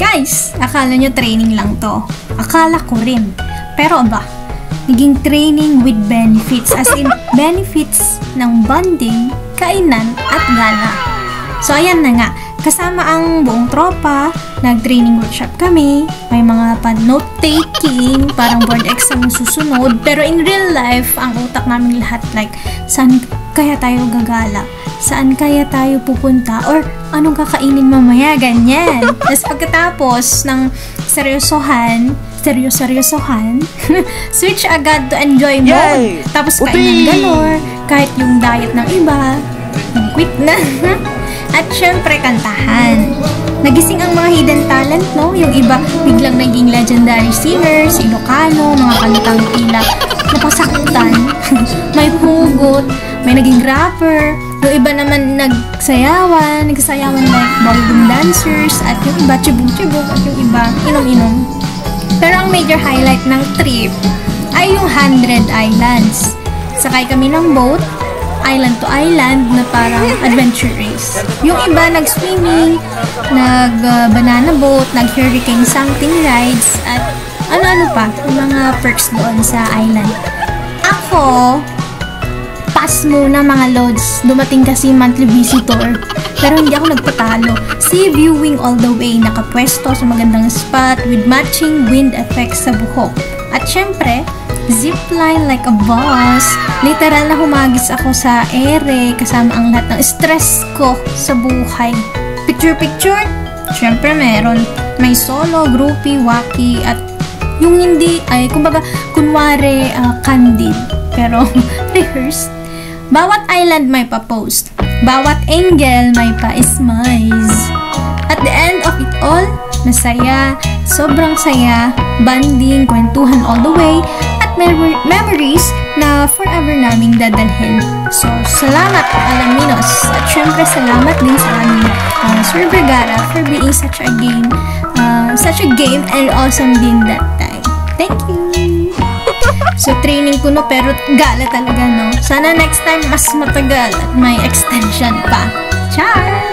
Guys, akala nyo training lang to. Akala ko rin. Pero aba, naging training with benefits. As in, benefits ng bonding, kainan, at gala. So, ayan na nga. Kasama ang buong tropa, nag-training workshop kami, may mga pa-note-taking, parang board exam yung susunod. Pero in real life, ang utak namin lahat like, saan kaya tayo gagala? Saan kaya tayo pupunta? Or anong kakainin mamaya? Ganyan. Tapos pagkatapos ng seryosohan, switch agad to enjoy mode. Tapos kain ng galore, kahit yung diet ng iba, quit na. At syempre, kantahan. Nagising ang mga hidden talent, no? Yung iba, biglang naging legendary singers, Ilocano, mga kantang tila napasaktan. May hugot, may naging rapper. Yung iba naman nagsayawan like ballroom dancers, at yung iba, chibog-chibog, at yung iba, inom-inom. Pero ang major highlight ng trip ay yung 100 Islands. Sakay kami ng boat, island to island na parang adventure race. Yung iba nag-swimming, nag-banana boat, nag-hurricane something rides, at ano-ano pa, yung mga perks doon sa island. Ako, pass muna mga lods. Dumating kasi monthly visitor, pero hindi ako nagpatalo. Sea viewing all the way, nakapwesto sa magandang spot with matching wind effects sa buhok. At syempre, zipline like a boss. Literal na humagis ako sa ere kasama ang lahat ng stress ko sa buhay. Picture? Syempre meron. May solo, groupie, wacky, at yung hindi, ay kumbaga, kunwari, candid. Pero, rehearsed. Bawat island may pa-post. Bawat angle may pa-smize. At the end of it all, masaya, sobrang saya, banding, kwentuhan all the way, at memories na forever naming dadalhin. So, salamat Alaminos. At syempre, salamat din sa aming Sir Vergara for being such a game and awesome din that time. Thank you! So, training ko no, pero gala talaga no. Sana next time mas matagal at may extension pa. Ciao!